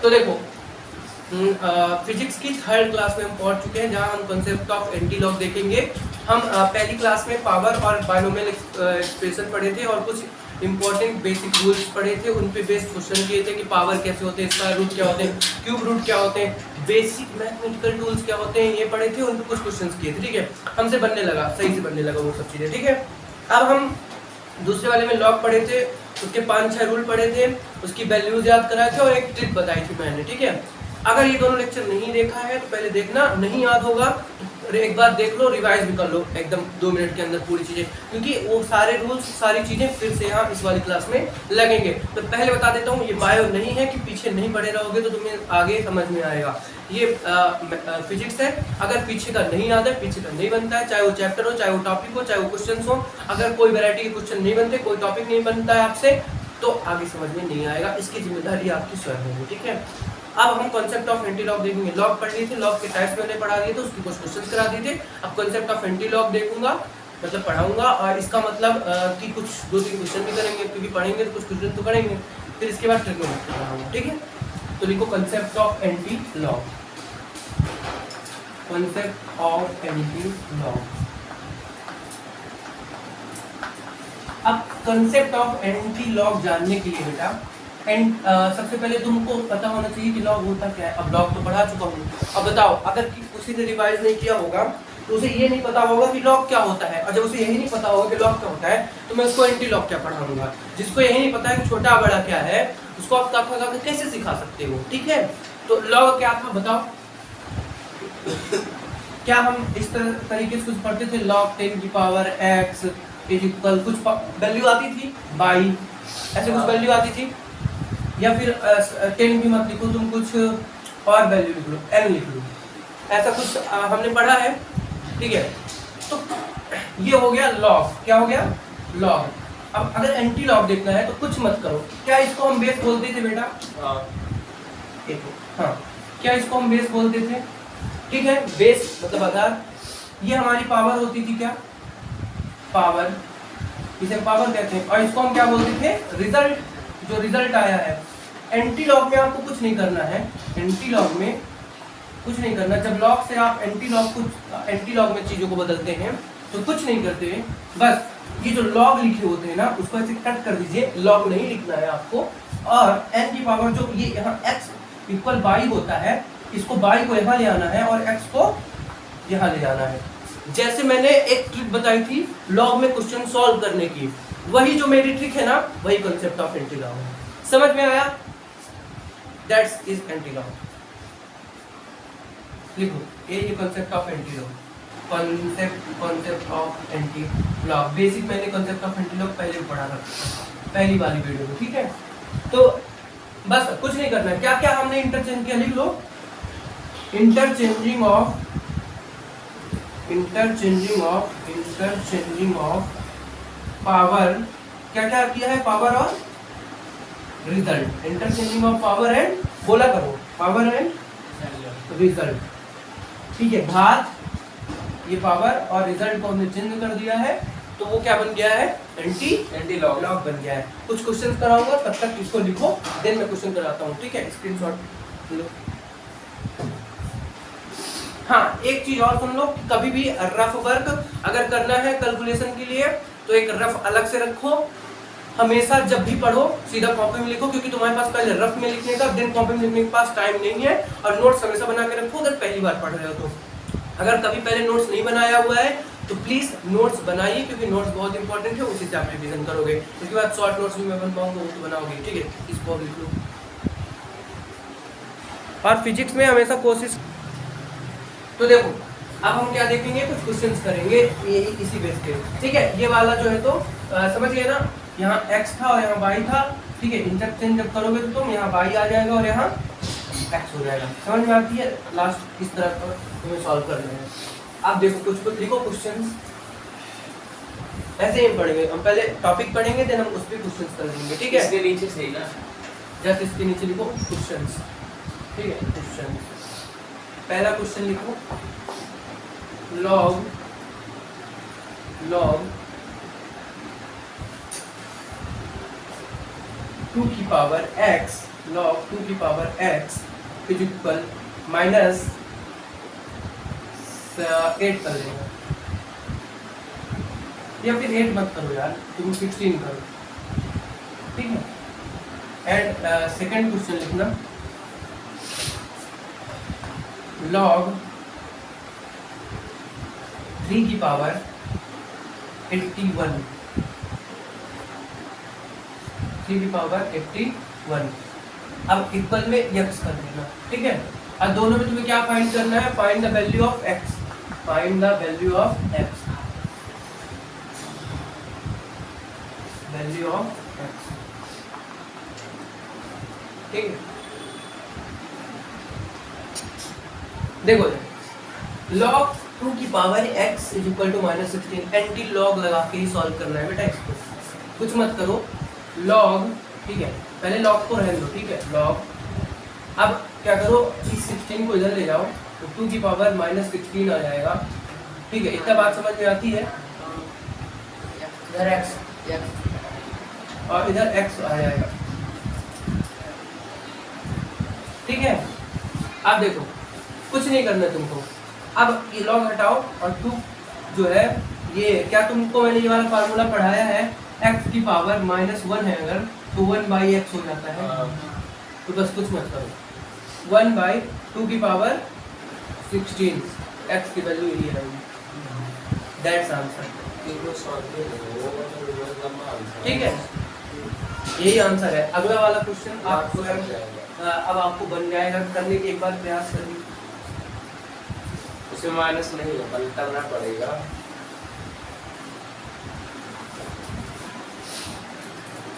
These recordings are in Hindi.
तो देखो फिजिक्स की थर्ड क्लास में हम पहुंच चुके हैं, जहां हम कंसेप्ट ऑफ एंटी लॉग देखेंगे। हम पहली क्लास में पावर और बाइनोमियल एक्सप्रेशन पढ़े थे और कुछ इंपॉर्टेंट बेसिक रूल्स पढ़े थे, उन पे बेस्ड क्वेश्चन किए थे कि पावर कैसे होते हैं, स्क्वायर रूट क्या होते हैं, क्यूब रूट क्या होते हैं, बेसिक मैथमेटिकल टूल्स क्या होते हैं, ये पढ़े थे, उन पे कुछ क्वेश्चन किए थे। ठीक है, हमसे बनने लगा, सही से बनने लगा वो सब चीज़ें। ठीक है, अब हम दूसरे वाले में लॉग पढ़े थे, उसके 5-6 रूल पढ़े थे, उसकी वैल्यूज याद कराए थे और एक ट्रिक बताई थी मैंने। ठीक है, अगर ये दोनों लेक्चर नहीं देखा है तो पहले देखना, नहीं याद होगा तो एक बार देख लो, रिवाइज भी कर लो एकदम 2 मिनट के अंदर पूरी चीज़ें, क्योंकि वो सारे रूल्स सारी चीज़ें फिर से यहाँ इस वाली क्लास में लगेंगे। तो पहले बता देता हूँ, ये बायो नहीं है कि पीछे नहीं पढ़े रहोगे तो तुम्हें आगे समझ में आएगा। ये फिजिक्स है, अगर पीछे का नहीं याद है, पीछे का नहीं बनता है, चाहे वो चैप्टर हो, चाहे वो टॉपिक हो, चाहे वो क्वेश्चन हो, अगर कोई वैरायटी के क्वेश्चन नहीं बनते, कोई टॉपिक नहीं बनता है आपसे, तो आगे समझ में नहीं आएगा। इसकी जिम्मेदारी आपकी स्वयं होगी। ठीक है, अब हम कॉन्सेप्ट ऑफ एंटी लॉग देखेंगे। लॉग पढ़ लिए थे, लॉग के टाइप्स मैंने पढ़ा दिए थे, उसकी कुछ क्वेश्चंस करा दिए थे। अब कॉन्सेप्ट ऑफ एंटी लॉग देखूंगा, मतलब पढ़ाऊंगा, और इसका मतलब कि कुछ 2-3 क्वेश्चन भी करेंगे, क्योंकि पढ़ेंगे तो कुछ क्वेश्चन तो करेंगे, फिर इसके बाद ट्रिग्नोमेट्री पढ़ाऊंगा। ठीक है, तो लिखो concept of anti log, concept of anti log. अब कंसेप्ट ऑफ एंटी लॉग जानने के लिए बेटा सबसे पहले तुमको पता होना चाहिए कि लॉग होता क्या है। अब लॉग तो पढ़ा चुका हूँ, अब बताओ, अगर किसी ने रिवाइज नहीं किया होगा तो उसे ये नहीं पता होगा कि लॉग क्या होता है, और जब उसे यही नहीं पता होगा कि लॉग क्या होता है तो मैं उसको एंटी लॉग क्या पढ़ाऊंगा। जिसको यही नहीं पता है कि छोटा बड़ा क्या है, उसको आप काका कैसे सिखा सकते हो। ठीक है, तो लॉग क्या था बताओ। क्या हम इस तरीके से कुछ पढ़ते थे, log 10 की पावर x इज इक्वल, कुछ वैल्यू आती थी बाई, ऐसे कुछ वैल्यू आती थी, या फिर 10 भी मत लिखो तुम, कुछ और वैल्यू लिख लो, n लिख लो, ऐसा कुछ हमने पढ़ा है। ठीक है, तो ये हो गया log, क्या हो गया log। अब अगर एंटी लॉग देखना है तो कुछ मत करो। क्या इसको हम बेस बोलते थे बेटा? हाँ, क्या इसको हम बेस बोलते थे? ठीक है, बेस मतलब आधार। ये हमारी पावर होती थी, क्या पावर, इसे पावर कहते हैं, और इसको हम क्या बोलते थे? रिजल्ट, जो रिजल्ट आया है। एंटी लॉग में आपको कुछ नहीं करना है, एंटी लॉग में कुछ नहीं करना। जब लॉग से आप एंटी लॉग में चीजों को बदलते हैं तो कुछ नहीं करते, बस ये जो लॉग लिखे होते हैं ना उसको ऐसे कट कर दीजिए, लॉग नहीं लिखना है आपको। और एन की पावर जो ये यहाँ x इक्वल बाई होता है, इसको बाई को यहाँ ले आना है और x को यहाँ ले आना है। जैसे मैंने एक ट्रिक बताई थी लॉग में क्वेश्चन सॉल्व करने की, वही जो मेरी ट्रिक है ना, वही कंसेप्ट ऑफ एंटी लॉग है। समझ में आया? That's is anti log. लिखो ये concept of anti log, concept of anti log. Basic मैंने कंसेप्ट ऑफ एंटी लॉग पहले पढ़ा था, पहली वाली वीडियो में। ठीक है, तो बस कुछ नहीं करना है। क्या क्या हमने इंटरचेंज किया, लिख लो। इंटरचेंजिंग ऑफ पावर, क्या क्या किया है? पावर और result. Interchanging of power and, बोला करो, पावर एंड रिजल्ट। ठीक है, घात, ये पावर और रिजल्ट को हमने चेंज कर दिया है, तो वो क्या बन गया है? एंटी लॉग बन गया है। कुछ क्वेश्चन कराऊंगा, तब तक इसको लिखो, देन मैं क्वेश्चन कराता हूँ। ठीक है, स्क्रीनशॉट लो। हाँ, एक चीज और सुन लो, कभी भी रफ वर्क अगर करना है कैलकुलेशन के लिए तो एक रफ अलग से रखो। हमेशा जब भी पढ़ो सीधा कॉपी में लिखो, क्योंकि तुम्हारे पास पहले रफ में लिखने का, देन कॉपी में लिखने के पास टाइम नहीं है। और नोट्स हमेशा बना के रखो अगर पहली बार पढ़ रहे हो तो। अगर कभी पहले नोट्स नहीं बनाया हुआ है तो प्लीज नोट्स बनाइए, क्योंकि नोट्स बहुत इंपॉर्टेंट है, उसी से आप रिवीजन करोगे। उसके बाद शॉर्ट नोट्स भी मैं बन पाऊंगा, वो तो बनाओगे। ठीक है, इसको लिख लो। और फिजिक्स में हमेशा कोशिश, तो देखो अब हम क्या देखेंगे, कुछ क्वेश्चंस करेंगे ये इसी बेस पे। ठीक है, ये वाला जो है तो समझ गए ना, यहाँ x था और यहाँ y था। ठीक है, इंटरचेंज जब करोगे तो तुम यहाँ y आ जाएगा और यहाँ x हो जाएगा। समझ में आती है? लास्ट इस तरह पर तुम्हें सॉल्व करना है। आप देखो कुछ लिखो क्वेश्चंस, ऐसे ही पढ़ेंगे हम। पहले टॉपिक पढ़ेंगे, देन हम उस पर क्वेश्चंस कर देंगे। ठीक है, इसके नीचे सही ना, जस्ट इसके नीचे लिखो क्वेश्चंस। ठीक है, क्वेश्चंस। पहला क्वेश्चन लिखो, log 2 की पावर x log 2 की power x is equal minus 8 कर लेना, या फिर 8 मत करो यार, तुम 16 करो, ठीक है। एंड सेकेंड क्वेश्चन लिखना, log 3 की पावर 81, 3 की पावर 81, अब इक्वल में x कर देना, ठीक है। अब दोनों में तुम्हें क्या फाइंड करना है, find the value of x, find the value of x, value of x, ठीक है। देखो log 2 की power x is equal to minus 16, antilog लगा के ही सॉल्व करना है बेटा इसको, कुछ मत करो, log, ठीक है, पहले log को रहने दो, ठीक है, log, अब क्या करो, इस 16 को इधर ले जाओ तो 2 की पावर माइनस 16 आ जाएगा, ठीक है। इतना बात समझ में आती है, इधर x और इधर x आ जाएगा, ठीक है। अब देखो कुछ नहीं करना तुमको, अब ये log हटाओ और 2 जो है ये क्या तुमको मैंने ये वाला फार्मूला पढ़ाया है, x की पावर -1 है अगर तो 1/x हो जाता है, तो बस कुछ मत करो, 1/2 की पावर 16, x की वैल्यू ये रहेगी, दैट्स आंसर, ठीक है, यही आंसर है। अगला वाला क्वेश्चन आपको अब आपको बन जाएगा, करने के एक बार प्रयास करिए, उसे माइनस नहीं है, पलटना पड़ेगा।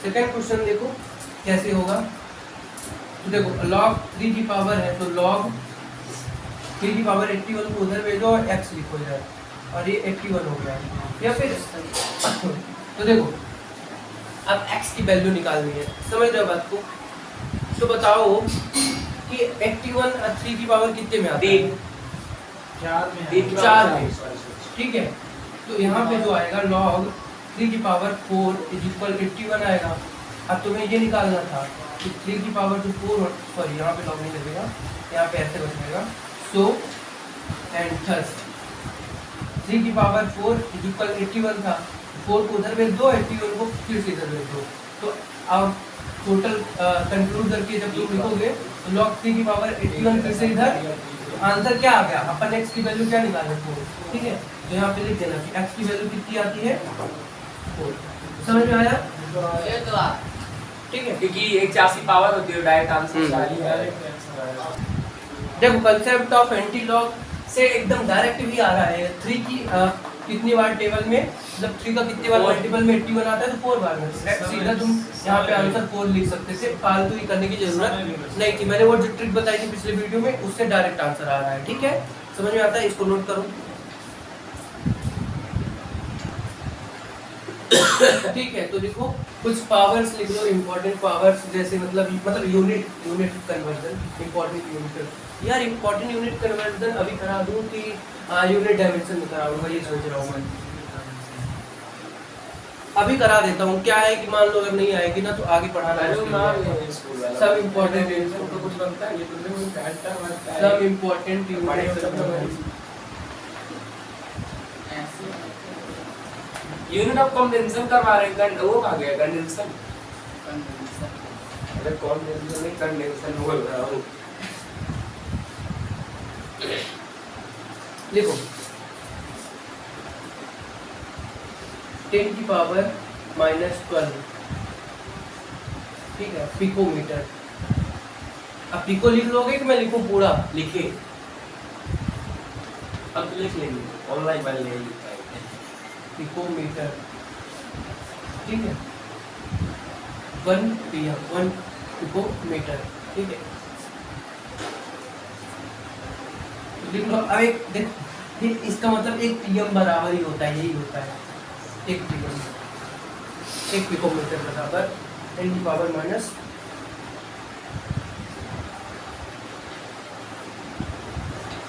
सेकंड क्वेश्चन देखो कैसे होगा, तो देखो log 3 की पावर है तो log 3 की पावर 81 को उधर भेजो और x लिखो इधर, और ये 81 हो गया, या फिर तो देखो अब x की वैल्यू निकालनी है, समझ रहे हो बात को, तो बताओ कि 81 और 3 की पावर कितने में आती है, 4 में, ठीक है। तो यहाँ पे जो आएगा log 3 की पावर 4 इज इक्वल 81 आएगा। अब तुम्हें ये निकालना था कि 3 की पावर जो 4, सॉरी यहाँ पे log नहीं लगेगा, यहाँ पे ऐसे बचेगा, सो एंड थस 3 की पावर 4 इज इक्वल 81 था, 4 को उधर भेज दो, 81 को फिर से इधर भेज दो, तो अब टोटल कंक्लूड करके जब तुम लिखोगे तो log 3 की पावर 81 फिर से इधर, आंसर क्या आ गया, अपन x की वैल्यू क्या निकाले 4, ठीक है। तो यहाँ पे लिख देना कि x की वैल्यू कितनी आती है 4, समझ में आया, ठीक है, क्योंकि 81 पावर होती है, डायरेक्ट आंसर। देखो कंसेप्ट ऑफ एंटी लॉग से एकदम डायरेक्ट भी आ रहा है, 3 की कितनी बार टेबल में, मतलब 3 का कितनी बार मल्टीपल में 81 आता है तो 4 बार में, सीधा तुम यहाँ पे आंसर 4 लिख सकते थे, फालतू ही करने की जरूरत नहीं थी, मैंने वो जो ट्रिक बताई थी पिछले वीडियो में उससे डायरेक्ट आंसर आ रहा है, ठीक है, समझ में आता है, इसको नोट करो, ठीक है। तो देखो कुछ पावर्स लिख लो, इंपॉर्टेंट पावर्स, जैसे मतलब यूनिट कन्वर्जन, इंपॉर्टेंट यूनिट, यार इंपॉर्टेंट यूनिट कन्वर्जन अभी करा दूं कि यूनिट डायमेंशन में कराऊंगा, ये सोच रहा हूँ मैं, अभी करा देता हूँ, क्या है कि मान लो अगर नहीं आएगी ना तो आगे पढ़ाना है, सब इंपॉर्टेंट सब इंपॉर्टेंट यूनिट ऑफ कंडेंसर करवा रहे हैं, वो कहाँ गया कंडेंसर, अरे कंडेंसर नहीं कंडेंसर बोल रहा हूँ, लिखो 10 की पावर -12, ठीक है, पिकोमीटर। अब पिको लिख लोगे कि मैं लिखूं पूरा, लिखे अब तो लिख लेंगे, ऑनलाइन बन लेंगे, पिकोमीटर, ठीक है, 1 pm 1 पिकोमीटर, ठीक है, लिख लो। अब एक देखो ये इसका मतलब 1 pm बराबर ही होता है, यही होता है 1 pm, 1 पिकोमीटर बराबर 10 की पावर माइनस,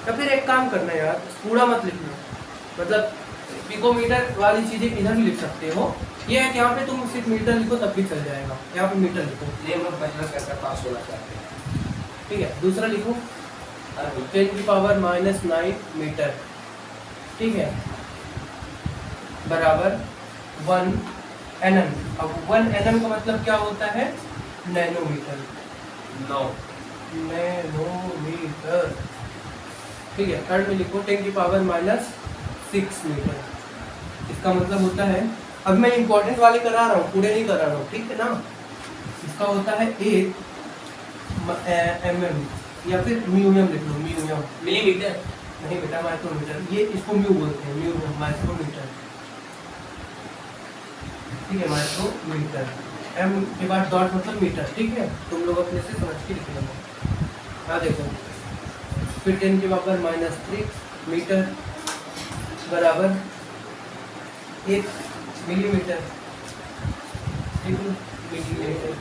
या फिर एक काम करना यार, पूरा मत लिखना, मतलब पिकोमीटर वाली चीजें इधर भी लिख सकते हो, ये है कि यहाँ पे तुम सिर्फ मीटर लिखो तब भी चल जाएगा, यहाँ पे मीटर लिखो। ये हम लोग पहले कैसे पास होना चाहते हैं। ठीक है, दूसरा लिखो अरे 10⁻⁹ मीटर। ठीक है, बराबर 1 nm। अब 1 nm का मतलब क्या होता है? नैनोमीटर। 9 नैनोमीटर। ठीक है, थर्ड में लिखो 10⁻⁻6 मीटर। इसका मतलब होता है, अब मैं इंपॉर्टेंट वाले करा रहा हूँ, पूरे नहीं करा रहा हूँ, ठीक है ना। इसका होता है 1 mm या फिर म्यूएम लिख लो, म्यूएम। मिलीमीटर। नहीं बेटा, माइक्रोमीटर। ये इसको म्यू बोलते हैं, म्यू माइक्रोमीटर। ठीक है, माइक्रोमीटर। एम के बाद डॉट मतलब मीटर। ठीक है, तुम लोग अपने से समझ के लिख लेना। हाँ देखो, फिर 10⁻⁻3 मीटर बराबर 1 मिलीमीटर। ठीक है, मिलीमीटर।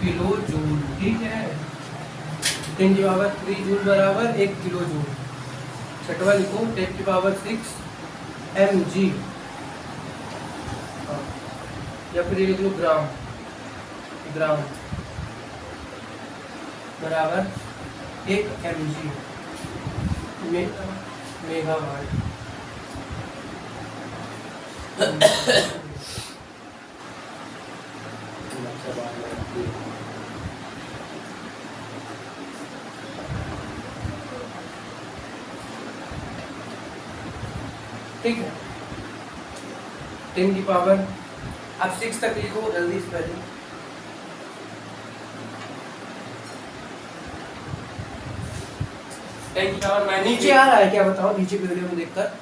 Kilo joule. ठीक है, 10⁻³ जूल बराबर 1 किलो जूल। छठवा लिखो 10⁻6 mg, या फिर ये लिख लो ग्राम। ग्राम बराबर 1 mg मेगावाट। ठीक है, 10 की पावर, अब 6 तक लिखो जल्दी से पहले। नीचे आ रहा है क्या बताओ, नीचे वीडियो में देखकर।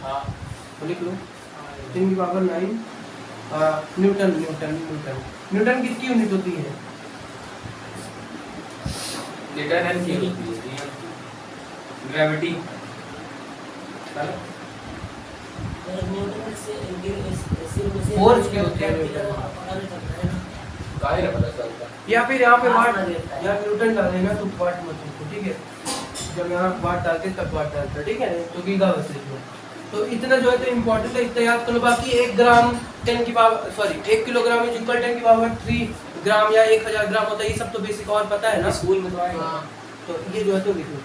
हाँ लिख लो 10 की power 9 Newton. Newton Newton Newton किसकी यूनिट होती है? न्यूटन की ग्रेविटी। फोर्स की होती है न्यूटन। काहे ना पता चलता। या फिर यहाँ पे वाट, आसमान देता है। या न्यूटन डाले ना तो वाट मत लिखो। ठीक है, जब यहाँ वाट डालते तब वाट डालते। ठीक है, तो गीगा बस लिखो। तो इतना जो है तो इम्पोर्टेंट है, इतना याद करो। बाकी 1 ग्राम 10 की power, sorry 1 kilogram is equal 10 की पावर 3 ग्राम या 1000 ग्राम होता है, ये सब तो बेसिक और पता है ना। स्कूल में तो आएगा। हाँ। तो ये जो है तो लिख लो।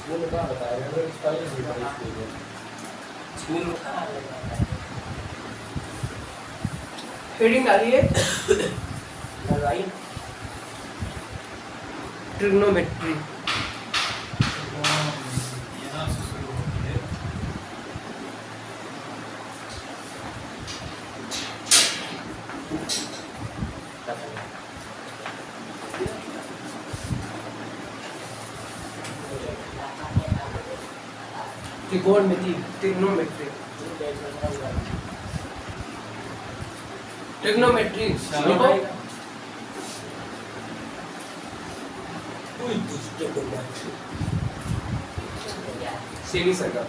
स्कूल में क्या बताया? स्कूल में हेडिंग डालिए लगाई। ट्रिग्नोमेट्री। त्रिकोणमिति, ट्रिग्नोमेट्री। ट्रिग्नोमेट्री लिखो। Semi circle.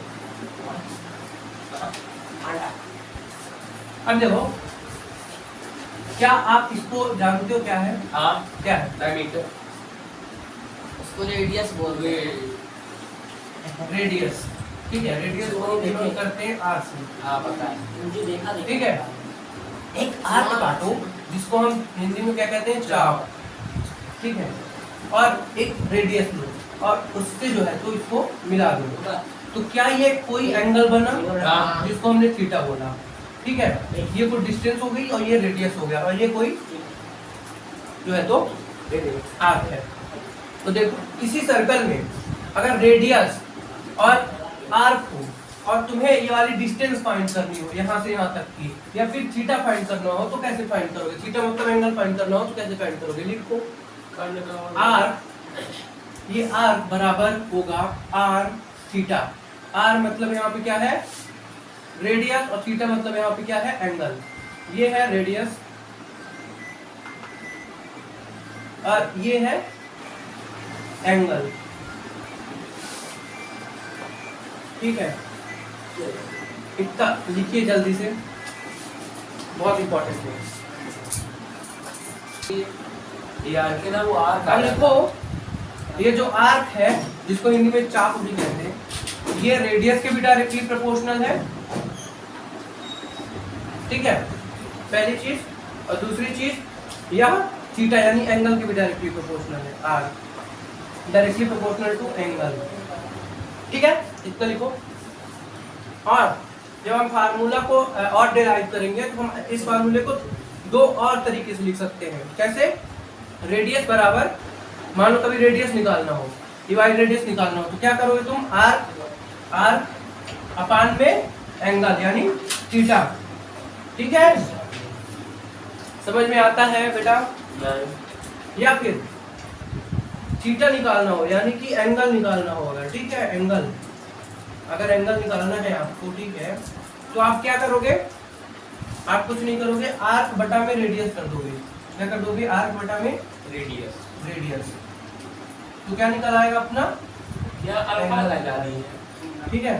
अब देखो, क्या आप इसको जानते हो क्या है? हाँ क्या है? डायमीटर। उसको रेडियस बोलते हैं। रेडियस। ठीक है, रेडियस को डिनोट करते हैं आर से। हाँ पता है। मुझे देखा ठीक है, एक आर्क काटो जिसको हम हिंदी में क्या कहते हैं, चाप। ठीक है, और एक रेडियस लो और उससे जो है तो इसको मिला दो, तो क्या ये कोई एंगल बना हाँ। जिसको हमने थीटा बोला। ठीक है, ये कोई डिस्टेंस हो गई और ये रेडियस हो गया, और ये कोई जो है तो आर्क है। तो देखो, इसी सर्कल में अगर रेडियस और आर्क हो और तुम्हें ये वाली डिस्टेंस फाइंड करनी हो यहाँ से यहाँ तक की, या फिर थीटा फाइंड करना हो, तो कैसे फाइंड करोगे? थीटा मतलब एंगल फाइंड करना हो तो कैसे फाइंड करोगे? लिखो आर्क, ये आर्क बराबर होगा आर थीटा। आर मतलब यहाँ पे क्या है? रेडियस और थीटा मतलब यहाँ पे क्या है, एंगल। ये है रेडियस और ये है एंगल, ठीक है। इतना लिखिए जल्दी से, बहुत इंपॉर्टेंट है ये आर के ना वो आर अब देखो, ये जो आर्क है जिसको हिंदी में चाप भी कहते हैं, ये रेडियस के भी डायरेक्टली प्रोपोर्शनल है, ठीक है, पहली चीज। और दूसरी चीज, यह थीटा यानी एंगल के भी डायरेक्टली प्रोपोर्शनल है, or directly proportional to angle, ठीक है, इतना लिखो। और जब हम फार्मूला को और डिराइव करेंगे तो हम इस फार्मूले को दो और तरीके से लिख सकते हैं। कैसे? रेडियस बराबर, मान लो कभी रेडियस निकालना हो, डिवाइड रेडियस निकालना हो, तो क्या करोगे तुम, आर अपान में एंगल यानी थीटा, ठीक है, समझ में आता है बेटा? या फिर थीटा निकालना हो यानी कि एंगल निकालना होगा, ठीक है, एंगल, अगर एंगल निकालना है आपको, ठीक है, तो आप क्या करोगे, आप कुछ नहीं करोगे, आर्क बटा में रेडियस कर दोगे। क्या कर दोगे? आर्क बटा में रेडियस। तो क्या निकल आएगा अपना, क्या अल्फा लगा रही है, ठीक है।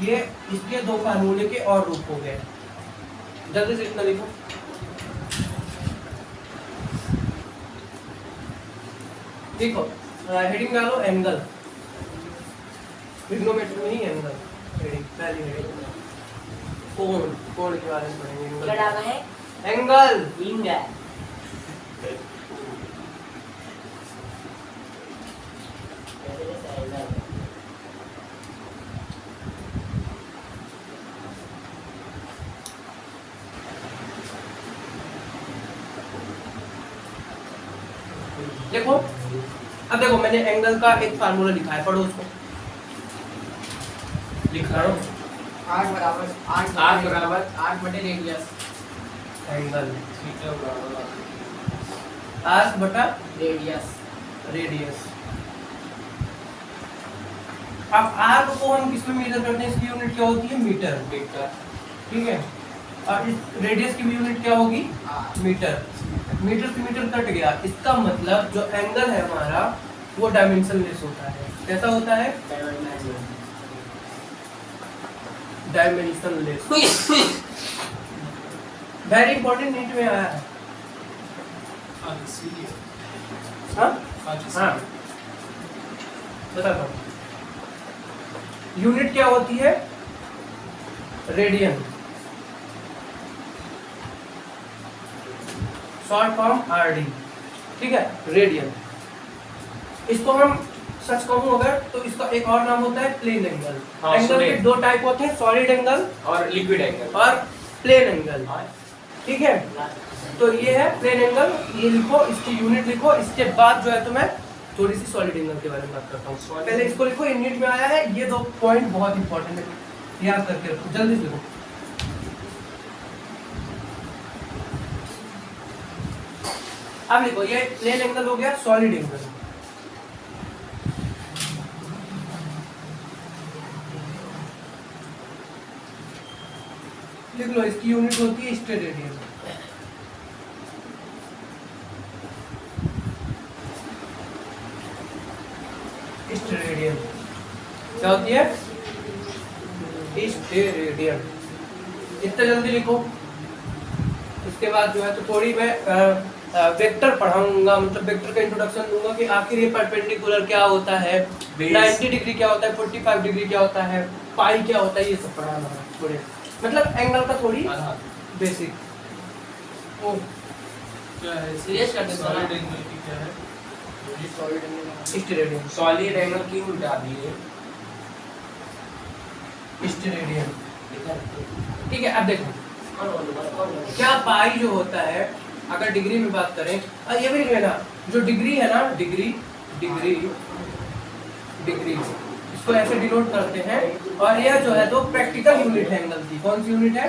ये इसके दो फार्मूले के और रूप हो गए। जल्दी से इतना लिखो, देखो हेडिंग डालो एंगल, ट्रिग्नोमेट्री में ही एंगल हेडिंग, पहली हेडिंग कोण के बारे में पढ़ेंगे। क्या डालना है? एंगल, देखो अब देखो मैंने एंगल का एक फार्मूला लिखा है, पढ़ो उसको, लिख रहा हूँ, 8 बराबर 8 बटे रेडियस, एंगल थीटा बराबर आर्क बटा रेडियस। अब आर्क को हम किस में मेजर करते हैं, इसकी यूनिट क्या होती है, मीटर, ठीक है, और इस रेडियस की भी यूनिट क्या होगी, मीटर। मीटर से मीटर कट गया, इसका मतलब जो एंगल है हमारा वो डायमेंशनलेस होता है। कैसा होता है? डायमेंशनलेस। वेरी इंपॉर्टेंट, नीट में आया है। हाँ हाँ, बताता हूँ। यूनिट क्या होती है, रेडियन, शॉर्ट फॉर्म आरडी, ठीक है, रेडियन। इसको हम सच कहूँ अगर तो इसका एक और नाम होता है प्लेन एंगल। हाँ, एंगल के दो टाइप होते हैं, सॉलिड एंगल और लिक्विड एंगल और प्लेन एंगल, ठीक है। तो ये है प्लेन एंगल, ये लिखो, इसकी यूनिट लिखो। इसके बाद जो है तो मैं थोड़ी सी सॉलिड एंगल के बारे में बात करता हूँ। पहले इसको लिखो, यूनिट में आया है, ये दो पॉइंट बहुत इंपॉर्टेंट है, याद करके रखो, जल्दी से लिखो। अब लिखो, ये प्लेन एंगल हो गया, सॉलिड एंगल, लिख लो, इसकी यूनिट होती है स्टेरेडियन। स्टेरेडियन क्या होती है, स्टेरेडियन। इतना जल्दी लिखो। इसके बाद जो है तो थोड़ी मैं वेक्टर पढ़ाऊंगा, मतलब वेक्टर का इंट्रोडक्शन दूंगा कि आखिर ये परपेंडिकुलर क्या होता है, 90 डिग्री क्या होता है, 45 डिग्री क्या होता है, पाई क्या होता है, ये सब पढ़ाना है थोड़े, मतलब एंगल का थोड़ी बेसिक। क्या है सीरियस करते हैं सॉलिड एंगल की क्या है, स्टेरेडियन, सॉलिड एंगल की उल्टा दी है स्टेरेडियन, ठीक है। अब देखो क्या पाई जो होता है, अगर डिग्री में बात करें, और ये भी लेना, जो डिग्री है ना, डिग्री इसको ऐसे डिनोट करते हैं, और यह जो है तो प्रैक्टिकल यूनिट है एंगल की। कौन सी यूनिट है,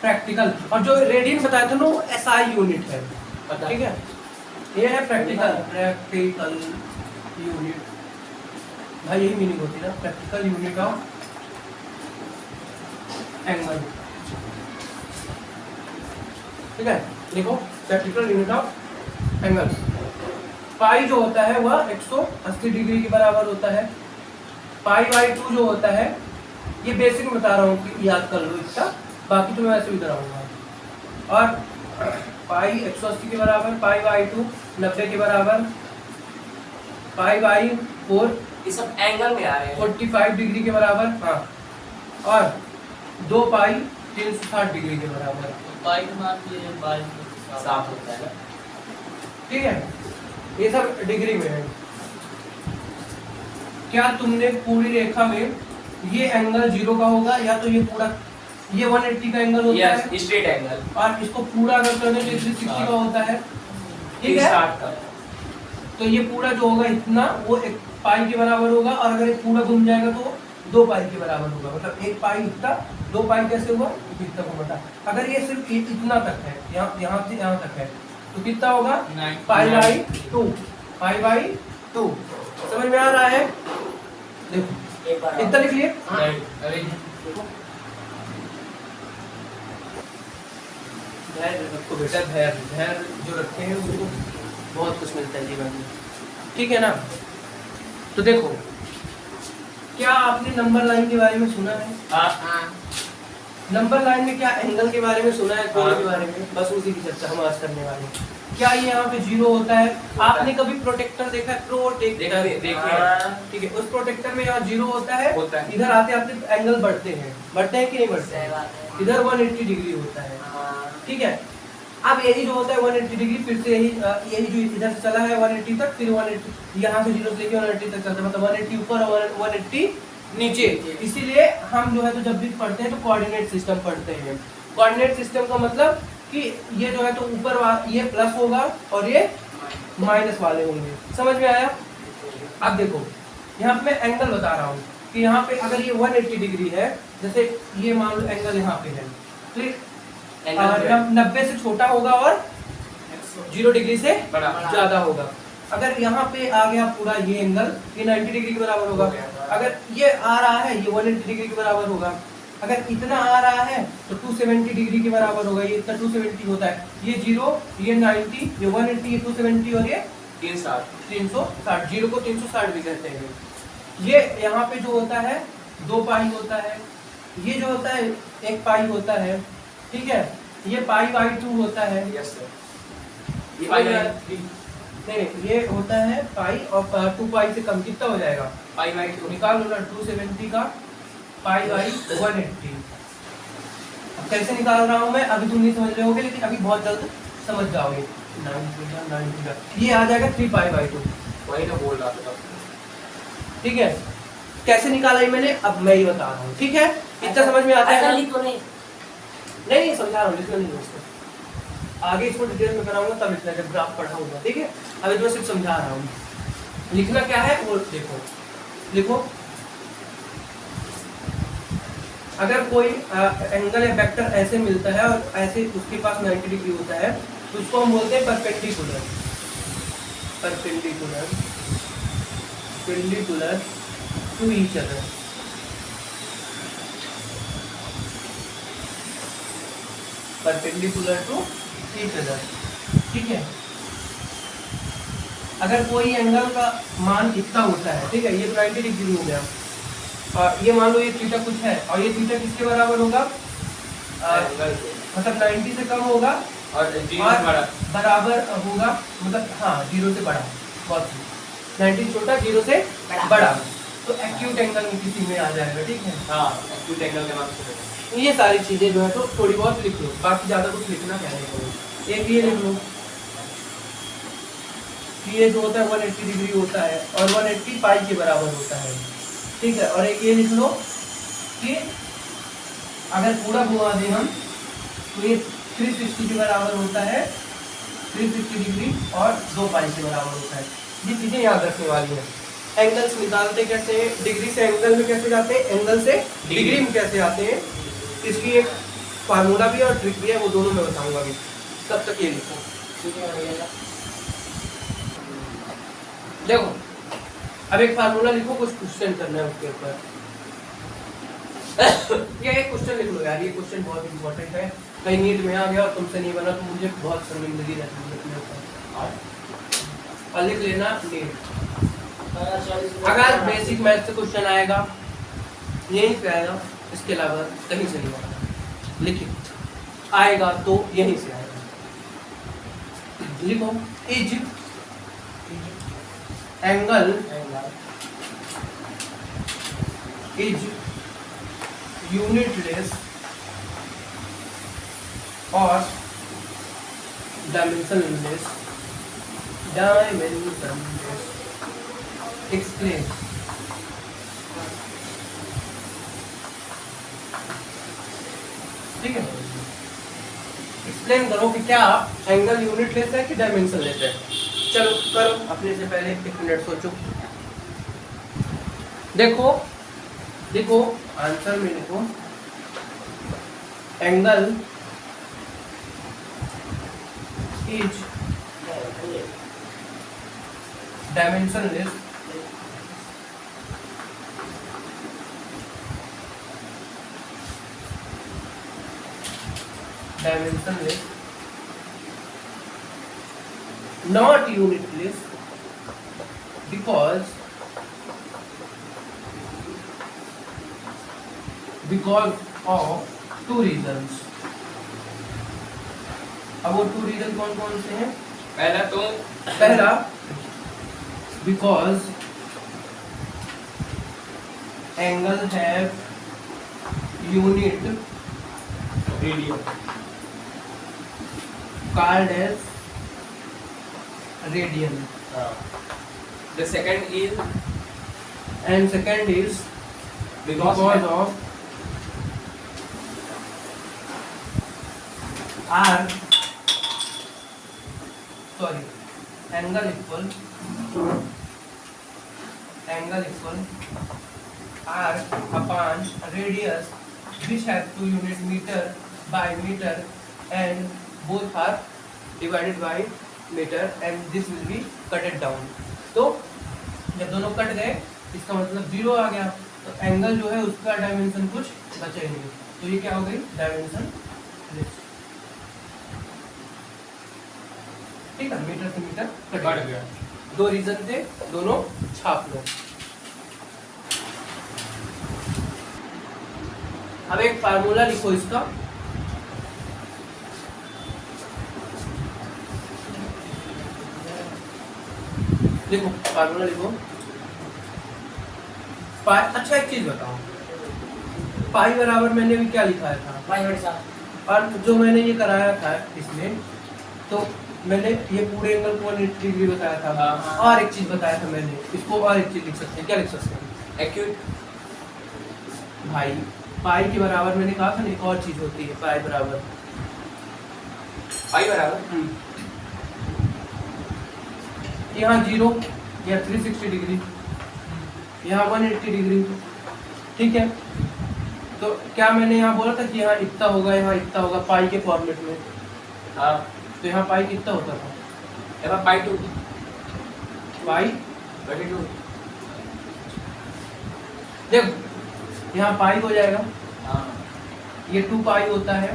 प्रैक्टिकल। और जो रेडियन बताया था ना वो एसआई यूनिट है, ठीक है, ये है प्रैक्टिकल यूनिट, भाई यही मीनिंग होती है ना, प्रैक्टिकल यूनिट ऑफ एंगल। ठीक है, देखो प्रैक्टिकल यूनिट ऑफ एंगल। पाई जो होता है वह 180 डिग्री के बराबर होता है। पाई बाई 2 जो होता है, ये बेसिक बता रहा हूँ कि याद कर लो इसका, बाकी तो मैं वैसे भी कराऊंगा। और पाई 180 के बराबर, पाई बाई 2 90 के बराबर, पाई बाई 4 ये सब एंगल में आ रहे हैं। 45 डिग्री के बराबर, हाँ, और 2 पाई 360 डिग्री के बराबर। पाई का मान ये बाई साफ होता है। ठीक है, ये सब डिग्री में है। क्या तुमने पूरी रेखा में ये एंगल 0 का होगा, या तो ये पूरा ये 180 का एंगल होता है, यस, स्ट्रेट एंगल। और इसको पूरा अगर करने तो 360 का होता है। ठीक है, 360 का। तो ये पूरा जो होगा इतना वो 1 पाई के बराबर होगा, और अगर ये पूरा घूम जाएगा तो 2 पाई के बराबर होगा। मतलब 1 पाई इतना, 2 पाई कैसे हुआ, इतना घूमता। अगर ये सिर्फ इतना तक है, यहाँ से यहाँ तक है, तो कितना होगा, पाई बाई 2, पाई बाई 2। समझ में आ रहा है? देखो एक बार इतना लिख लिए। अरे धैर्य रखो बेटा, धैर्य जो रखे हैं उनको बहुत कुछ मिलता है जीवन में। ठीक है ना? तो देखो, क्या आपने नंबर लाइन के बारे में सुना है? हाँ, नंबर लाइन में क्या एंगल के बारे में सुना है, कोण के बारे में? बस उसी की चर्चा हम आज करने वाले हैं। क्या ये यहाँ पे 0 होता है? आपने कभी प्रोटेक्टर देखा है? प्रोटेक्टर देखिए। ठीक है, उस प्रोटेक्टर में यहाँ 0 होता है, होता है। इधर आते आते एंगल बढ़ते हैं कि नहीं बढ़ते हैं? इधर 180 डिग्री होता है। ठीक है, अब यही जो होता है 180 डिग्री, फिर से यही जो इधर से चला है 180 तक, फिर 180 यहाँ से 0 से लेके 180 तक चलता है, मतलब 180 ऊपर और 180 नीचे। इसीलिए हम जो है तो जब भी पढ़ते हैं तो कोऑर्डिनेट सिस्टम पढ़ते हैं। कोऑर्डिनेट सिस्टम का मतलब कि ये जो है तो ऊपर ये प्लस होगा और ये माइनस वाले होंगे। समझ में आया? अब देखो, यहाँ पे मैं एंगल बता रहा हूँ कि यहाँ पे अगर ये 180 डिग्री है, जैसे ये मान लो एंगल यहाँ पे है, तो 90 से छोटा होगा और 0 डिग्री से बड़ा। ज्यादा होगा। अगर यहाँ पे आ गया पूरा ये एंगल, ये 90 डिग्री के बराबर होगा। अगर ये आ रहा है, ये 180 डिग्री के बराबर होगा। अगर इतना आ रहा है तो 270 डिग्री के बराबर होगा। ये इतना 270 होता है, ये 0, ये 90, ये 180, ये 270 और ये 360। 0 को 360 भी कहते हैं। ये यहाँ पे जो होता है 2 पाई होता है, ये जो होता है 1 पाई होता है। ठीक है, ये पाई बाई 2 होता है। Yes sir. ये पाई नहीं, ये होता है पाई, और 2 पाई से कम कितना हो जाएगा, पाई बाई तो निकाल लो ना 270 का पाई बाई 180। अब कैसे निकाल रहा हूँ मैं, अभी तुम नहीं समझ रहे होगे, लेकिन अभी बहुत जल्द समझ जाओगे। 90 का ये आ जाएगा 3 पाई बाई 2। वही ना बोल रहा था। ठीक है, कैसे निकाला है मैंने, अब मैं ही बता रहा हूँ। ठीक है, इतना समझ में आता है ना? नहीं समझा रहा हूँ, लिखना नहीं दोस्तों, आगे इसको डिटेल में कराऊंगा तब लिखना, जब ग्राफ पढ़ाऊंगा। ठीक है, अभी तो सिर्फ समझा रहा हूँ। लिखना क्या है वो देखो, लिखो। अगर कोई एंगल या वेक्टर ऐसे मिलता है और ऐसे उसके पास 90 डिग्री होता है, तो उसको हम बोलते हैं perpendicular. Perpendicular to each other. Perpendicular to each other. ठीक है, अगर कोई एंगल का मान इतना होता है, ठीक है, ये 90 डिग्री हो गया, और ये मान लो ये थीटा कुछ है, और ये थीटा किसके बराबर होगा, मतलब 90 से कम होगा और 0 से बड़ा बराबर होगा, मतलब हाँ 0 से बड़ा, बहुत 90 छोटा 0 से बड़ा, तो एक्यूट एंगल में किसी में आ जाएगा। ठीक है, हाँ, एक्यूट एंगल के नाम से। ये सारी चीजें जो है तो थोड़ी बहुत लिख लो, बाकी ज्यादा कुछ लिखना क्या है। एक ये लिख लो कि ये जो होता है 180 डिग्री होता है और 180 पाई के बराबर होता है। ठीक है, और एक ये लिख लो कि अगर पूरा घुमा दें हम तो ये 360 के बराबर होता है, 360 डिग्री और 2 पाई के बराबर होता है। ये चीजें याद रखने वाली हैं। एंगल्स निकालते कैसे हैं, डिग्री से एंगल में कैसे जाते हैं, एंगल से डिग्री में कैसे आते हैं, इसकी एक फार्मूला भी और ट्रिक भी है, वो दोनों मैं बताऊंगा अभी। तब तक ये लिखो। देखो, अब एक फार्मूला लिखो, कुछ क्वेश्चन करना है उसके ऊपर। ये एक क्वेश्चन लिख लो यार, ये क्वेश्चन बहुत इंपॉर्टेंट है, कहीं नीट में आ गया और तुमसे नहीं बना तो मुझे बहुत शर्मिंदगी रहती है अपने ऊपर। और लिख लेना नीट। अगर बेसिक मैथ से क्वेश्चन आएगा यहीं से आएगा, इसके अलावा कहीं से नहीं आएगा। लिखिए आएगा तो यहीं से आएगा। लिखो इज एंगल इज यूनिटलेस और dimensionless explain। ठीक है, एक्सप्लेन करो कि क्या एंगल यूनिटलेस है कि डायमेंशनलेस है। चलो करो, अपने से पहले 1 मिनट सोचो। देखो देखो आंसर में लिखो angle is dimensionless not unitless because of 2 reasons। अब वो 2 रीजन कौन कौन से हैं? पहला because angle have unit called as radian। The second is And second is because of r angle equal r upon radius which have to unit meter by meter and both are divided by meter and this will be cutted down। तो जब दोनों कट गए इसका मतलब 0 आ गया, तो एंगल जो है उसका डायमेंशन कुछ बचा ही नहीं, तो ये क्या हो गई डायमेंशन लेस। ठीक है, मीटर से मीटर कट गया। 2 रीजन थे, दोनों छाप लो। अब एक फार्मूला लिखो इसका। देखो फार्मूला लिखो पाई। अच्छा एक चीज बताओ, पाई बराबर मैंने भी क्या लिखाया था, और जो मैंने ये कराया था इसमें, तो मैंने ये पूरे एंगल को 180 डिग्री बताया था। और एक चीज बताया था मैंने, इसको और एक चीज लिख सकते हैं। क्या लिख सकते हैं? एक्यूट। भाई पाई के बराबर मैंने कहा था ना, एक और चीज होती है पाई बराबर यहाँ 0 या 360 डिग्री, यहाँ 180 डिग्री। ठीक है, तो क्या मैंने यहाँ बोला था कि यहाँ इतना होगा, यहाँ इतना होगा पाई के फॉर्मेट में। हाँ, तो यहाँ पाई कितना होता था? यहाँ पाई 2 पाई 32। देखो यहाँ पाई हो जाएगा, ये 2 पाई होता है,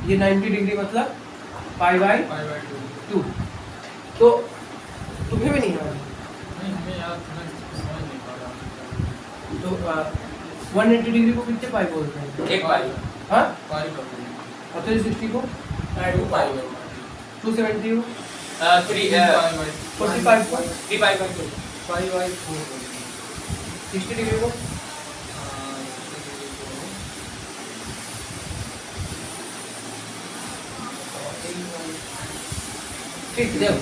ये 90 डिग्री मतलब पाई बाई 2। तो तुम्हें भी नहीं आया तो 180 डिग्री को कितने पाई बोलते हैं? 1 पाई। हाँ, और 360 को 2 पाई, 270 को 45 को 3 pi by 2, pi by 4, 60 degree को ठीक। देखो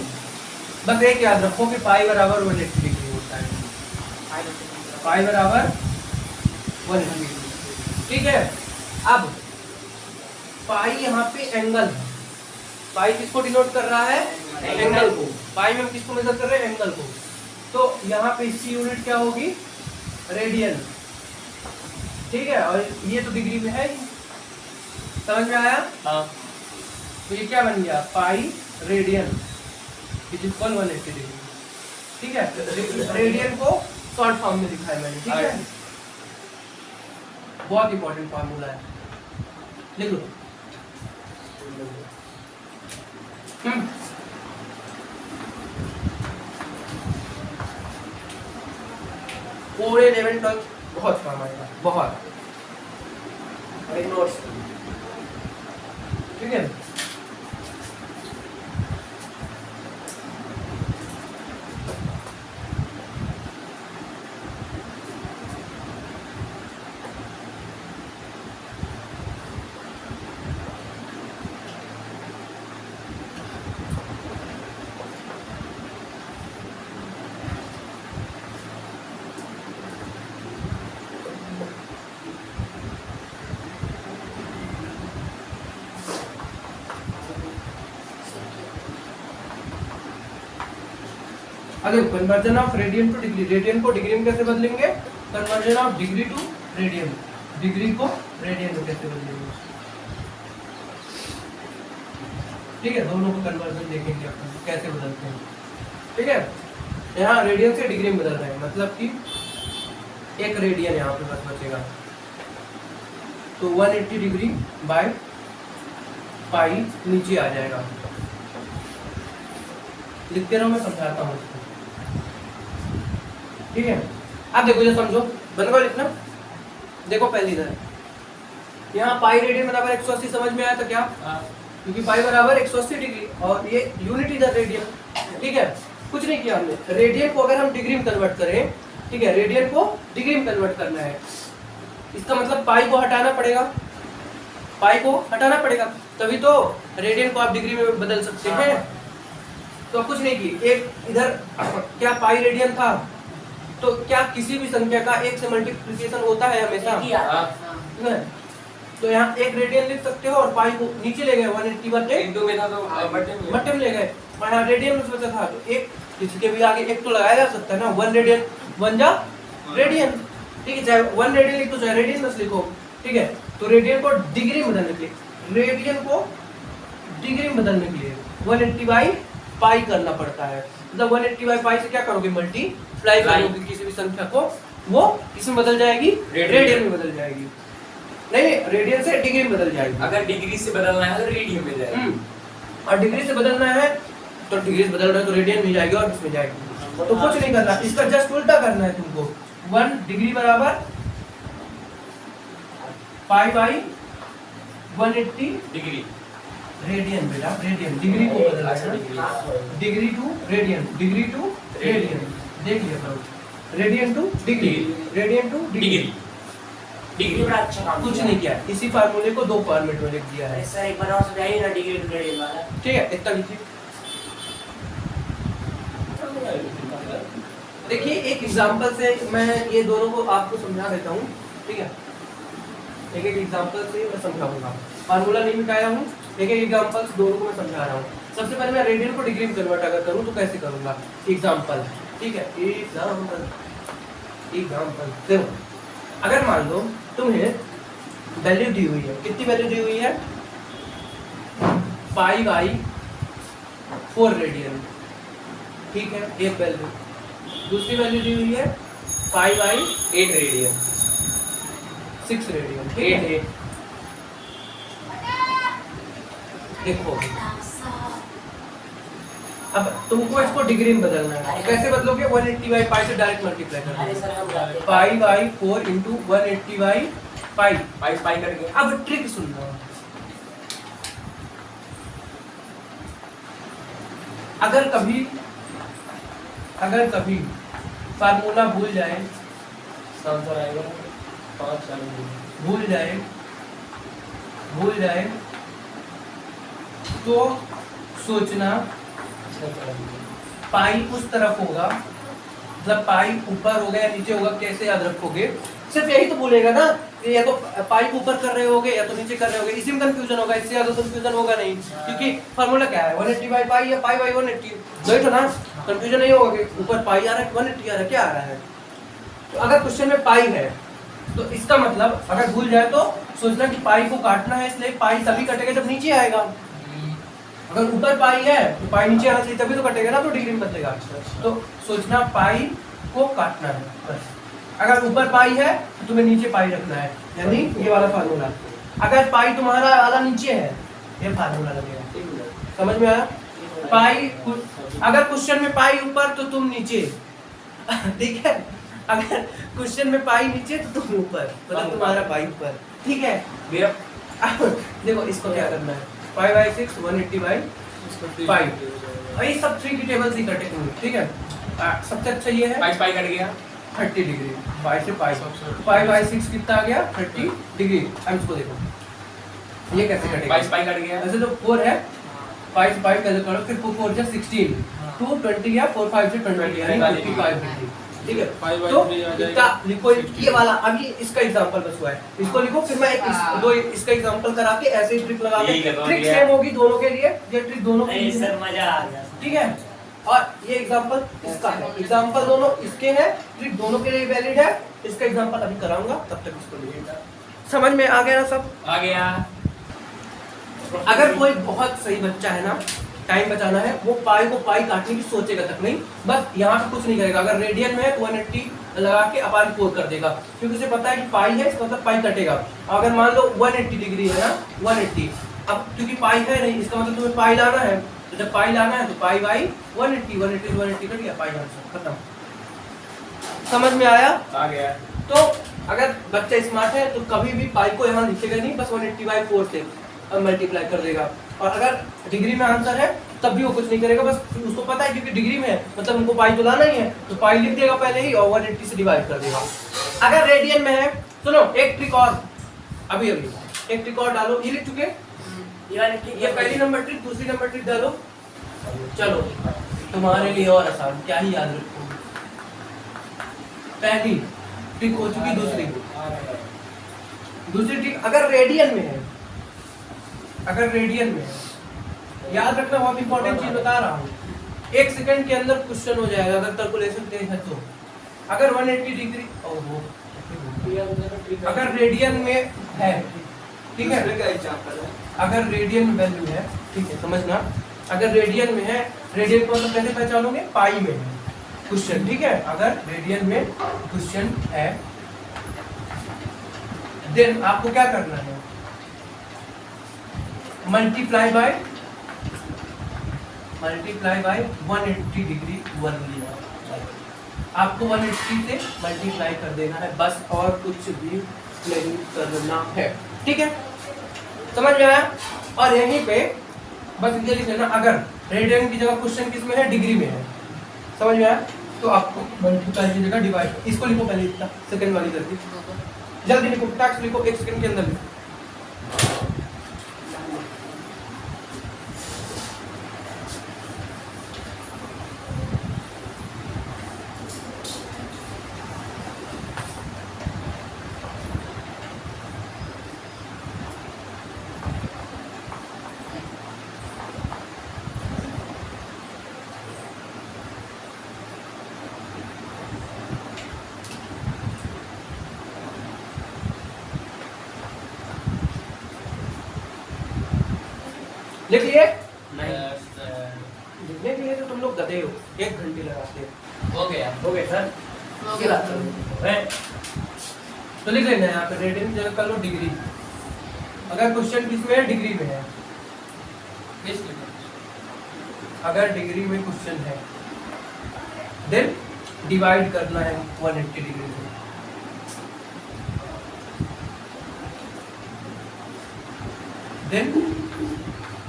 बस एक याद रखो कि पाई बराबर 180 डिग्री होता है, पाई बराबर 180 डिग्री। ठीक है, अब पाई यहाँ पे एंगल है, पाई किसको डिनोट कर रहा है? एंगल को। पाई में हम किसको मेजर कर रहे हैं? एंगल को। तो यहाँ पे इसकी यूनिट क्या होगी? रेडियन। ठीक है, और ये तो डिग्री में है, समझ में आया? हाँ। तो ये क्या बन गया? Pi radian is equal 180 degree. ठीक है, रेडियन को शॉर्ट फॉर्म में लिखा है मैंने। ठीक है, बहुत इंपॉर्टेंट फार्मूला है, लिख लो। पूरे 11-12 बहुत काम आएगा, बहुत। नोट्स, ठीक है। अगर conversion of radian to degree, radian को डिग्री में कैसे बदलेंगे? Conversion of degree to radian, degree को रेडियन में कैसे बदलेंगे? ठीक है, दोनों को कन्वर्जन देखेंगे अपन कैसे बदलते हैं। ठीक है, यहाँ रेडियन से डिग्री में बदल रहे हैं, मतलब कि एक रेडियन यहाँ पे बस बचेगा, तो 180 डिग्री बाय पाई नीचे आ जाएगा। लिखते रहो, मैं समझाता हूँ इसको। ठीक है, आप देखो, ये समझो, बनवा लिखना। देखो पहली इधर यहाँ पाई रेडियन बराबर 180 समझ में आया था क्या? क्योंकि पाई बराबर 180 डिग्री और ये यूनिट इधर रेडियन। ठीक है, कुछ नहीं किया हमने। रेडियन को अगर हम डिग्री में कन्वर्ट करें, ठीक है, रेडियन को डिग्री में कन्वर्ट करना है, इसका मतलब पाई को हटाना पड़ेगा, पाई को हटाना पड़ेगा, तभी तो रेडियन को आप डिग्री में बदल सकते हैं। तो कुछ नहीं की, एक इधर क्या पाई रेडियन था, तो क्या किसी भी संख्या का एक से मल्टीप्लिकेशन होता है हमेशा? तो यहाँ एक रेडियन लिख सकते हो और पाई को नीचे ले गए 180 बटे एक दो में था तो मट्टे में ले गए, और यहाँ रेडियन में बचा था, तो एक किसी के भी आगे एक तो लगाया जा सकता है ना। 1 रेडियन 1 जा रेडियन, ठीक है, चाहे 1 रेडियन लिख दो चाहे रेडियन बस लिखो। ठीक है, तो रेडियन को डिग्री में बदलने के लिए, रेडियन को डिग्री में बदलने के लिए 180 बाई पाई करना पड़ता है। मतलब 180 बाई पाई से क्या करोगे? मल्टीप्लाई करोगे किसी भी संख्या को, वो किसमें बदल जाएगी? रेडियन में बदल जाएगी। नहीं, रेडियन से डिग्री में बदल जाएगी। अगर डिग्री से बदलना है तो रेडियन में जाएगी, और डिग्री से बदलना है तो डिग्री से बदल रहा है तो रेडियन में जाएगी और किसमें जाएगी? तो कुछ नहीं करना, इसका जस्ट उल्टा करना है तुमको। 1 डिग्री बराबर पाई बाई 180 डिग्री रेडियन। बेटा रेडियन, डिग्री को बदलना है, degree to radian, degree to radian. देख लिया करो, radian to degree, radian to degree. Degree बड़ा अच्छा काम कुछ नहीं किया, इसी फार्मूले को दो फॉर्मेट में लिख दिया है। सर एक बार और समझाइए ना डिग्री टू रेडियन वाला। ठीक है, इतना लिखिए। देखिए, एक एग्जांपल से मैं ये दोनों को आपको समझा देता हूँ। ठीक है, एक एक एग्जांपल से मैं समझाऊंगा, फार्मूला नहीं मिटाया हूँ, एक एक एग्जांपल से दोनों को मैं समझा रहा हूँ। सबसे पहले मैं रेडियन को डिग्री में कन्वर्ट अगर करूँ तो कैसे करूँगा? एग्जांपल। ठीक है, एग्जांपल देखो, अगर मान लो तुम्हें वैल्यू दी हुई है, कितनी वैल्यू दी हुई है? पाई बाई 4 रेडियन। ठीक है, एक वैल्यू। दूसरी वैल्यू दी हुई है पाई बाई 8 रेडियन, 6 रेडियन। ठीक है, देखो अब तुमको इसको डिग्री में बदलना है, कैसे बदलोगे? 180 बाई पाई से डायरेक्ट मल्टीप्लाई अरे सर हम करना, pi by 4 into 180 by pi. Pi pi करके अब ट्रिक सुनना, अगर कभी फार्मूला भूल जाए, आंसर आएगा 5 भूल जाए तो सोचना पाई उस तरफ होगा, मतलब पाई ऊपर होगा या नीचे होगा, कैसे याद रखोगे? सिर्फ यही तो बोलेगा ना, या तो पाई को ऊपर कर रहे होगे या तो नीचे कर रहे होगे, इसी में कंफ्यूजन होगा, इससे ज्यादा कंफ्यूजन होगा नहीं, क्योंकि फार्मूला क्या है? 180 बाई पाई या पाई बाई 180, दो ना, कंफ्यूजन नहीं होगा कि ऊपर पाई आ रहा है 180 आ रहा है, क्या आ रहा है। तो अगर क्वेश्चन में पाई है तो इसका मतलब अगर भूल जाए तो सोचना कि पाई को काटना है, इसलिए पाई तभी कटेगा जब नीचे आएगा। अगर ऊपर पाई है तो पाई नीचे आना चाहिए, तभी तो कटेगा ना, तो डिग्री में बदलेगा। तो सोचना पाई को काटना है, बस अगर ऊपर पाई है तो तुम्हें नीचे पाई रखना है, यानी ये वाला फार्मूला। अगर पाई तुम्हारा वाला नीचे है, ये फार्मूला लगेगा। समझ में आया? पाई, अगर क्वेश्चन में पाई ऊपर तो तुम नीचे, ठीक है? अगर क्वेश्चन में पाई नीचे तो तुम ऊपर, मतलब तुम्हारा पाई ऊपर, ठीक है? देखो इसको क्या करना है, 5/6 180/5, और ये सब 3 की टेबल से कटे होंगे, ठीक है? सबसे अच्छा ये है पाई कट गया 30 डिग्री, 5 से 5/6 कितना आ गया 30 डिग्री। अब इसको देखो ये कैसे कटेगा, पाई कट गया। वैसे तो 4 है, 5 से 5 कैसे करो, फिर 4 से 16, 2 20 या 4 5 से 20 यानी 55 डिग्री, ठीक है? तो इतना लिखो, ये वाला अभी इसका एग्जांपल बस हुआ है, इसको लिखो, फिर मैं दो इसका एग्जांपल करा के ऐसे ही ट्रिक लगा के, ट्रिक सेम होगी दोनों के लिए, ये ट्रिक दोनों के लिए, सर मजा आ गया, ठीक है? और ये एग्जांपल इसका है, एग्जांपल दोनों इसके हैं, ट्रिक दोनों के लिए वैलिड है। इसका एग्जांपल अभी कराऊंगा, तब तक इसको लिखिएगा। समझ में आ गया ना सब? आ गया। अगर कोई बहुत सही बच्चा है ना, टाइम बचाना है, वो पाई को पाई काटने की सोचेगा तक नहीं, बस यहाँ पे कुछ नहीं करेगा। अगर रेडियन में है तो 180 लगा के अपान 4 कर देगा, क्योंकि उसे पता है कि पाई है, इसका मतलब पाई कटेगा। अगर मान लो 180 डिग्री है ना, 180, अब क्योंकि पाई है नहीं, इसका मतलब तुम्हें पाई लाना है, तो जब पाई लाना है तो पाई बाई 180 कट गया, पाई आंसर खत्म। समझ में आया? आ गया। तो अगर बच्चा स्मार्ट है तो कभी भी पाई को यहाँ लिखेगा नहीं, बस 180/4 से मल्टीप्लाई कर देगा। और अगर डिग्री में आंसर है तब भी वो कुछ नहीं करेगा, बस उसको पता है क्योंकि डिग्री में है, मतलब उनको पाई तो लाना ही है, तो पाई लिख देगा पहले ही और 180 से डिवाइड कर देगा। अगर रेडियन में है, सुनो एक ट्रिक और, अभी एक ट्रिक और डालो, ये लिख चुके, ये पहली नंबर ट्रिक, दूसरी नंबर ट्रिक डालो। चलो तुम्हारे लिए और आसान, क्या ही याद रखोगे। पहली ट्रिक हो चुकी, दूसरी ट्रिक अगर रेडियन में है, अगर रेडियन में है, याद रखना, बहुत इंपॉर्टेंट चीज बता रहा हूँ, 1 सेकंड के अंदर क्वेश्चन हो जाएगा अगर कैलकुलेशन तेज है तो। अगर 180 डिग्री, अगर रेडियन में है, ठीक है, अगर रेडियन में वैल्यू है, ठीक है, समझना, अगर रेडियन में है, रेडियन को मतलब कैसे पहचानोगे, पाई में है क्वेश्चन, ठीक है? अगर रेडियन में क्वेश्चन है, देन आपको क्या करना है, मल्टीप्लाई बाय 180 डिग्री 1 लिया, आपको 180 से मल्टीप्लाई कर देना है बस, और कुछ भी नहीं करना है, ठीक है? समझ में आया? और यहीं पे बस ये लिख लेना, अगर रेडियन की जगह क्वेश्चन किस में है, डिग्री में है, समझ में आया? तो आपको मल्टीप्लाई की जगह डिवाइड, इसको लिखो पहले, इतना सेकंड वाली करके जल्दी लिखो, टैक्स लिखो, 1 सेकंड के अंदर लिखो। लिख लिए? लिखने के लिए तो तुम लोग गधे हो, 1 घंटे लगाते हो। हो गया सर, ये बात है। तो लिख लेना है यहाँ पे, रेडियन की जगह कर लो डिग्री। अगर क्वेश्चन किस में है, डिग्री में है, अगर डिग्री में क्वेश्चन है, देन डिवाइड करना है 180 डिग्री से। देन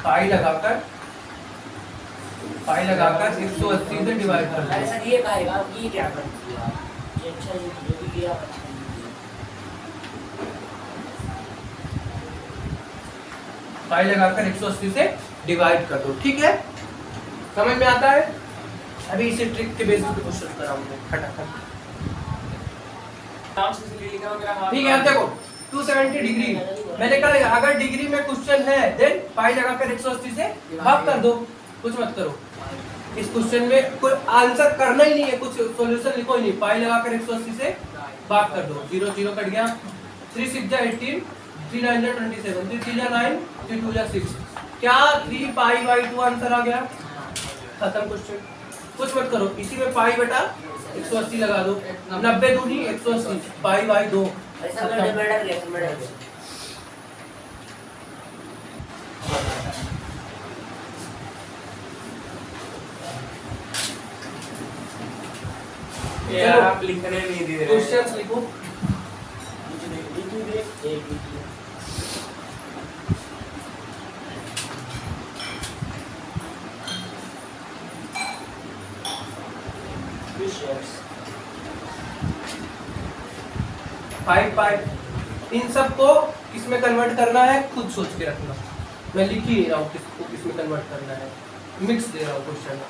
पाई लगाकर 180 से डिवाइड कर अरे दो। सर ये कहेगा ये क्या करती है, ये अच्छा ये जो भी किया अच्छा पाई लगाकर 180 से डिवाइड कर दो, ठीक है? समझ में आता है? अभी इसी ट्रिक के बेसिस पे क्वेश्चन कराऊंगा खटाखट, ठीक है? अब देखो 270 डिग्री मैंने कहा, अगर डिग्री में क्वेश्चन है देन पाई लगाकर 180 से भाग कर दो, कुछ मत करो। इस क्वेश्चन में कोई आंसर करना ही नहीं है, कुछ सॉल्यूशन लिखो ही नहीं, पाई लगाकर 180 से भाग कर दो, 0 0 कट गया, 3 6 जा 18, 3 9 जा 27, 3 3 जा 9, 3 2 जा 6, क्या 3 पाई/2 आंसर आ गया, खत्म क्वेश्चन। कुछ मत करो, इसी में पाई बटा 180 लगा दो, 90 दूनी 180 पाई बाई 2। ऐसा मैडम यार आप लिखने नहीं दे रहे। क्वेश्चंस लिखो। फाइव फाइव इन सबको किसमें कन्वर्ट करना है खुद सोच के रखना, मैं लिख ही नहीं रहा हूँ किसको किसमें कन्वर्ट करना है, मिक्स दे रहा हूँ क्वेश्चन,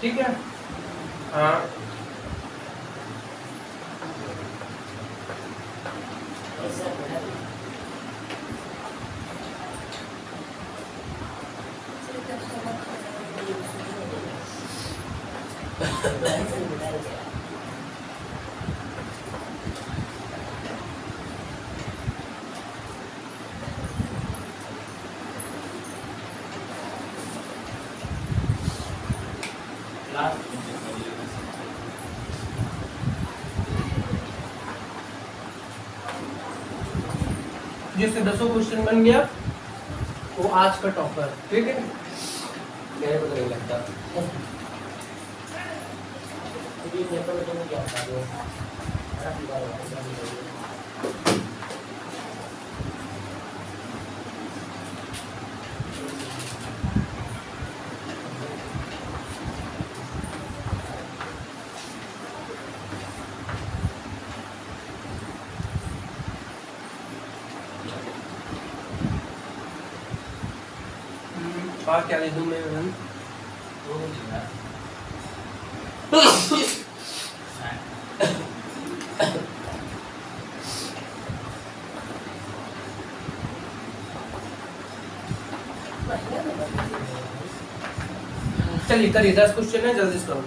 ठीक है। हाँ जिससे 10 क्वेश्चन बन गया वो आज का टॉपर, ठीक है। मेरे को तो नहीं लगता। क्या ले दूं मैं चलिए करिए, 10 क्वेश्चन है, जल्दी से करो।